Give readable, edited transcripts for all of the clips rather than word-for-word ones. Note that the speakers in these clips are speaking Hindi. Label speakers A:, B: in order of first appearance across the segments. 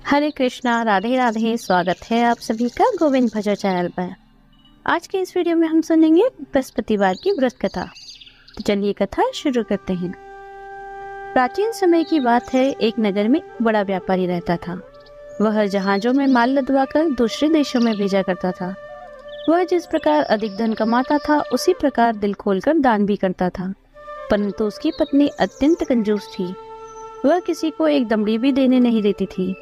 A: हरे कृष्णा, राधे राधे। स्वागत है आप सभी का गोविंद भजन चैनल पर। आज के इस वीडियो में हम सुनेंगे बृहस्पतिवार की व्रत कथा। तो चलिए कथा शुरू करते हैं। प्राचीन समय की बात है। एक नगर में बड़ा व्यापारी रहता था। वह जहाजों में माल लदवाकर दूसरे देशों में भेजा करता था। वह जिस प्रकार अधिक धन कमाता था उसी प्रकार दिल खोलकर दान भी करता था। परंतु उसकी पत्नी अत्यंत कंजूस थी। वह किसी को एक दमड़ी भी देने नहीं देती थी।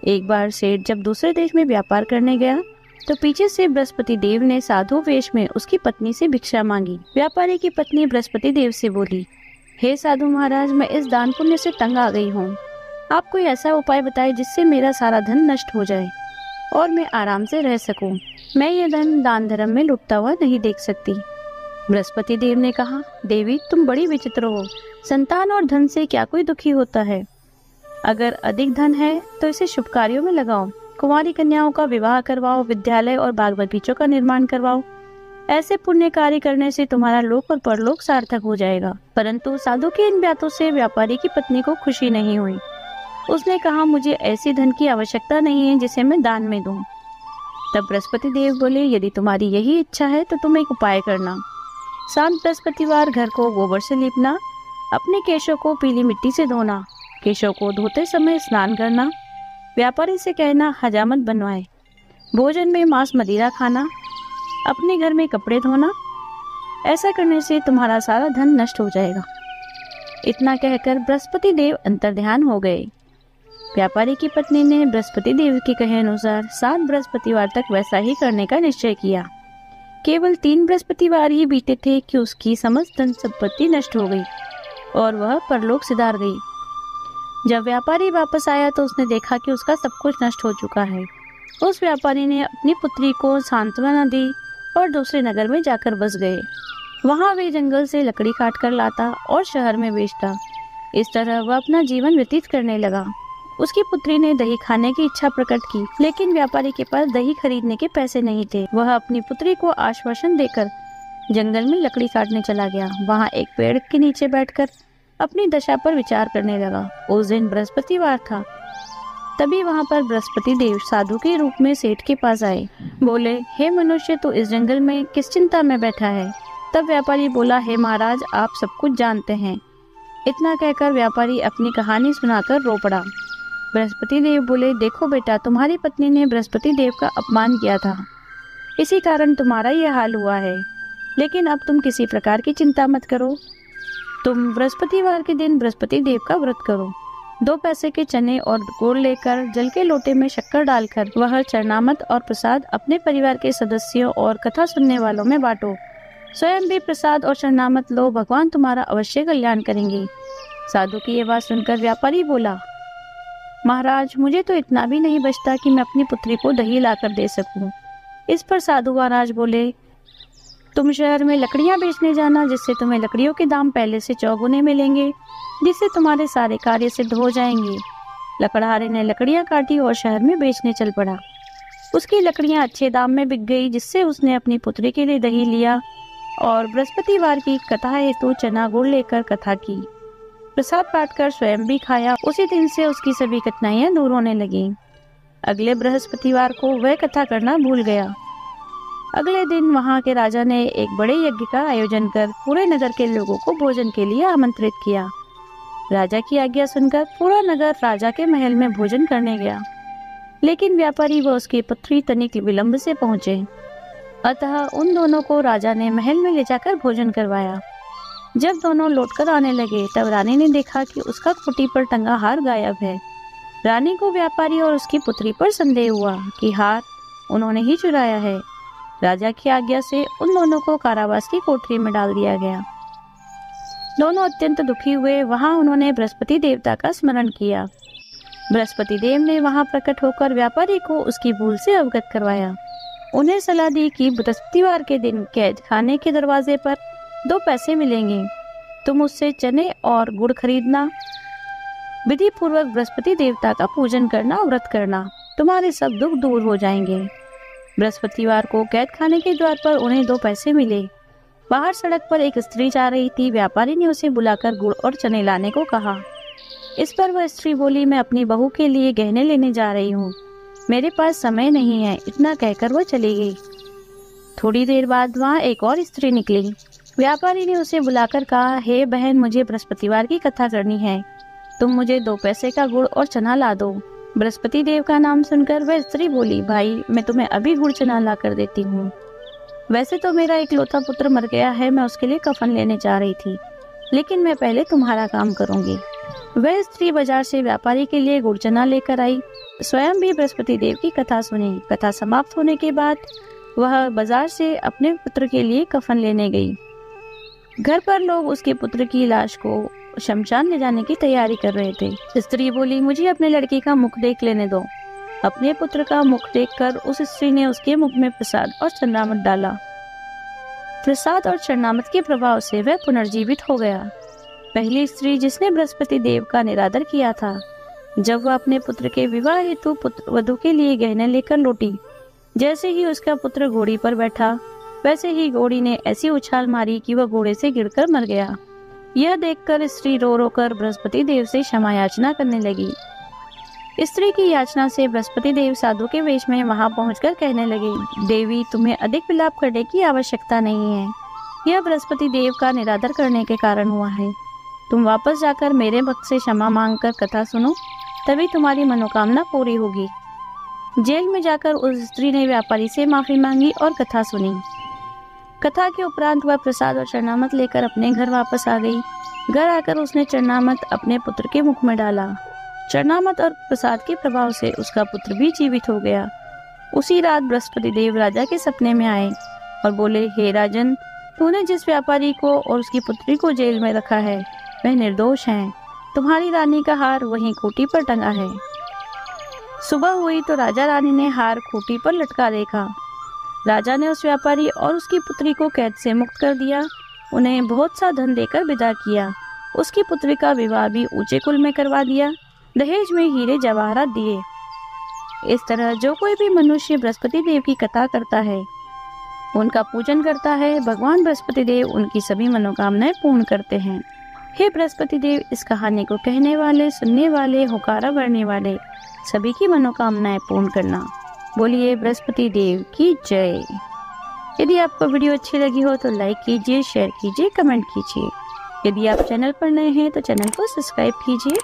A: एक बार सेठ जब दूसरे देश में व्यापार करने गया तो पीछे से बृहस्पति देव ने साधु वेश में उसकी पत्नी से भिक्षा मांगी। व्यापारी की पत्नी बृहस्पति देव से बोली, हे साधु महाराज, मैं इस दान पुण्य से तंग आ गई हूँ। आप कोई ऐसा उपाय बताए जिससे मेरा सारा धन नष्ट हो जाए और मैं आराम से रह सकूं। मैं ये धन दान धर्म में लुटता हुआ नहीं देख सकती। बृहस्पति देव ने कहा, देवी तुम बड़ी विचित्र हो। संतान और धन से क्या कोई दुखी होता है? अगर अधिक धन है तो इसे शुभ कार्यों में लगाओ। कुंवारी कन्याओं का विवाह करवाओ, विद्यालय और बाग बगीचों का निर्माण करवाओ। ऐसे पुण्य कार्य करने से तुम्हारा लोक और परलोक सार्थक हो जाएगा। परंतु साधु के इन बातों से व्यापारी की पत्नी को खुशी नहीं हुई। उसने कहा, मुझे ऐसी धन की आवश्यकता नहीं है जिसे मैं दान में दूं। तब बृहस्पति देव बोले, यदि तुम्हारी यही इच्छा है तो तुम एक उपाय करना। शांत बृहस्पतिवार घर को गोबर से लीपना, अपने केशों को पीली मिट्टी से धोना, केशों को धोते समय स्नान करना, व्यापारी से कहना हजामत बनवाए, भोजन में मांस मदिरा खाना, अपने घर में कपड़े धोना। ऐसा करने से तुम्हारा सारा धन नष्ट हो जाएगा। इतना कहकर बृहस्पति देव अंतर्ध्यान हो गए। व्यापारी की पत्नी ने बृहस्पति देव के कहे अनुसार 7 बृहस्पतिवार तक वैसा ही करने का निश्चय किया। केवल 3 बृहस्पतिवार ही बीते थे कि उसकी समस्त धन संपत्ति नष्ट हो गई और वह परलोक सिधार गई। जब व्यापारी वापस आया तो उसने देखा कि उसका सब कुछ नष्ट हो चुका है। उस व्यापारी ने अपनी पुत्री को सांत्वना दी और दूसरे नगर में जाकर बस गए। वहां वे जंगल से लकड़ी काट कर लाता और शहर में बेचता। इस तरह वह अपना जीवन व्यतीत करने लगा। उसकी पुत्री ने दही खाने की इच्छा प्रकट की, लेकिन व्यापारी के पास दही खरीदने के पैसे नहीं थे। वह अपनी पुत्री को आश्वासन देकर जंगल में लकड़ी काटने चला गया। वहाँ एक पेड़ के नीचे बैठकर अपनी दशा पर विचार करने लगा। उस दिन बृहस्पतिवार था। तभी वहां पर बृहस्पति देव साधु के रूप में सेठ के पास आए। बोले, हे मनुष्य, तू इस जंगल में किस चिंता में बैठा है? तब व्यापारी बोला, हे महाराज, आप सब कुछ जानते हैं। इतना कहकर व्यापारी अपनी कहानी सुनाकर रो पड़ा। बृहस्पति देव बोले, देखो बेटा, तुम्हारी पत्नी ने बृहस्पति देव का अपमान किया था, इसी कारण तुम्हारा यह हाल हुआ है। लेकिन अब तुम किसी प्रकार की चिंता मत करो। तुम बृहस्पतिवार के दिन बृहस्पति देव का व्रत करो। 2 पैसे के चने और गुड़ लेकर जल के लोटे में शक्कर डालकर वह चरणामत और प्रसाद अपने परिवार के सदस्यों और कथा सुनने वालों में बांटो। स्वयं भी प्रसाद और चरणामत लो, भगवान तुम्हारा अवश्य कल्याण करेंगे। साधु की ये बात सुनकर व्यापारी बोला, महाराज, मुझे तो इतना भी नहीं बचता कि मैं अपनी पुत्री को दही लाकर दे सकूं। इस पर साधु महाराज बोले, तुम शहर में लकड़ियां बेचने जाना, जिससे तुम्हें लकड़ियों के दाम पहले से 4 गुने मिलेंगे, जिससे तुम्हारे सारे कार्य सिद्ध हो जाएंगे। लकड़हारे ने लकड़ियां काटी और शहर में बेचने चल पड़ा। उसकी लकड़ियां अच्छे दाम में बिक गई, जिससे उसने अपनी पुत्री के लिए दही लिया और बृहस्पतिवार की कथा हेतु चना गुड़ लेकर कथा की। प्रसाद बांटकर स्वयं भी खाया। उसी दिन से उसकी सभी कठिनाइयां दूर होने लगी। अगले बृहस्पतिवार को वह कथा करना भूल गया। अगले दिन वहां के राजा ने एक बड़े यज्ञ का आयोजन कर पूरे नगर के लोगों को भोजन के लिए आमंत्रित किया। राजा की आज्ञा सुनकर पूरा नगर राजा के महल में भोजन करने गया, लेकिन व्यापारी व उसकी पुत्री तनिक विलंब से पहुंचे। अतः उन दोनों को राजा ने महल में ले जाकर भोजन करवाया। जब दोनों लौटकर आने लगे तब रानी ने देखा कि उसका खूंटी पर टंगा हार गायब है। रानी को व्यापारी और उसकी पुत्री पर संदेह हुआ कि हार उन्होंने ही चुराया है। राजा की आज्ञा से उन दोनों को कारावास की कोठरी में डाल दिया गया। दोनों अत्यंत दुखी हुए। वहां उन्होंने बृहस्पति देवता का स्मरण किया। बृहस्पति देव ने वहां प्रकट होकर व्यापारी को उसकी भूल से अवगत करवाया। उन्हें सलाह दी कि बृहस्पतिवार के दिन कैद खाने के दरवाजे पर 2 पैसे मिलेंगे। तुम उससे चने और गुड़ खरीदना, विधि पूर्वक बृहस्पति देवता का पूजन करना, व्रत करना, तुम्हारे सब दुख दूर हो जाएंगे। बृहस्पतिवार को कैद खाने के द्वार पर उन्हें 2 पैसे मिले। बाहर सड़क पर एक स्त्री जा रही थी। व्यापारी ने उसे बुलाकर गुड़ और चने लाने को कहा। इस पर वह स्त्री बोली, मैं अपनी बहू के लिए गहने लेने जा रही हूँ, मेरे पास समय नहीं है। इतना कहकर वह चली गई। थोड़ी देर बाद वहाँ एक और स्त्री निकली। व्यापारी ने उसे बुलाकर कहा, हे बहन, मुझे बृहस्पतिवार की कथा करनी है, तुम मुझे 2 पैसे का गुड़ और चना ला दो। बृहस्पति देव का नाम सुनकर वह स्त्री बोली, भाई मैं तुम्हें अभी गुड़ चना ला कर देती हूँ। वैसे तो मेरा इकलौता पुत्र मर गया है, मैं उसके लिए कफन लेने जा रही थी, लेकिन मैं पहले तुम्हारा काम करूंगी। वह स्त्री बाजार से व्यापारी के लिए गुड़ चना लेकर आई, स्वयं भी बृहस्पति देव की कथा सुनी। कथा समाप्त होने के बाद वह बाजार से अपने पुत्र के लिए कफन लेने गई। घर पर लोग उसके पुत्र की लाश को शमशान ले जाने की तैयारी कर रहे थे। स्त्री बोली, मुझे अपने लड़के का मुख देख लेने दो। अपने पुत्र का मुख देखकर उस स्त्री ने उसके मुख में प्रसाद और चरणामृत डाला। प्रसाद और चरणामृत के प्रभाव से वह पुनर्जीवित हो गया। पहली स्त्री जिसने बृहस्पति देव का निरादर किया था, जब वह अपने पुत्र के विवाह हेतु पुत्र वधू के लिए गहने लेकर लौटी, जैसे ही उसका पुत्र घोड़ी पर बैठा, वैसे ही घोड़ी ने ऐसी उछाल मारी कि वह घोड़े से गिरकर मर गया। यह देखकर स्त्री रो रो कर बृहस्पति देव से क्षमा याचना करने लगी। स्त्री की याचना से बृहस्पति देव साधु के वेश में वहां पहुंचकर कहने लगे, देवी, तुम्हें अधिक विलाप करने की आवश्यकता नहीं है, यह बृहस्पति देव का निरादर करने के कारण हुआ है। तुम वापस जाकर मेरे भक्त से क्षमा मांगकर कथा सुनो, तभी तुम्हारी मनोकामना पूरी होगी। जेल में जाकर उस स्त्री ने व्यापारी से माफी मांगी और कथा सुनी। कथा के उपरांत वह प्रसाद और चरणामृत लेकर अपने घर वापस आ गई। घर आकर उसने चरणामृत अपने पुत्र के मुख में डाला। चरणामृत और प्रसाद के प्रभाव से उसका पुत्र भी जीवित हो गया। उसी रात बृहस्पति देव राजा के सपने में आए और बोले, हे राजन, तूने जिस व्यापारी को और उसकी पुत्री को जेल में रखा है वह निर्दोष है। तुम्हारी रानी का हार वहीं खूंटी पर टंगा है। सुबह हुई तो राजा रानी ने हार खूंटी पर लटका देखा। राजा ने उस व्यापारी और उसकी पुत्री को कैद से मुक्त कर दिया, उन्हें बहुत सा धन देकर विदा किया। उसकी पुत्री का विवाह भी ऊंचे कुल में करवा दिया, दहेज में हीरे जवाहरात दिए। इस तरह जो कोई भी मनुष्य बृहस्पति देव की कथा करता है, उनका पूजन करता है, भगवान बृहस्पति देव उनकी सभी मनोकामनाएं पूर्ण करते हैं। हे बृहस्पति देव, इस कहानी को कहने वाले, सुनने वाले, हुकारा भरने वाले सभी की मनोकामनाएं पूर्ण करना। बोलिए बृहस्पति देव की जय। यदि आपको वीडियो अच्छी लगी हो तो लाइक कीजिए, शेयर कीजिए, कमेंट कीजिए। यदि आप चैनल पर नए हैं तो चैनल को सब्सक्राइब कीजिए,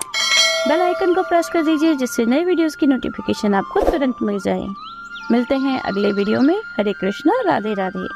A: बेल आइकन को प्रेस कर दीजिए, जिससे नए वीडियोस की नोटिफिकेशन आपको तुरंत मिल जाए। मिलते हैं अगले वीडियो में। हरे कृष्णा, राधे राधे।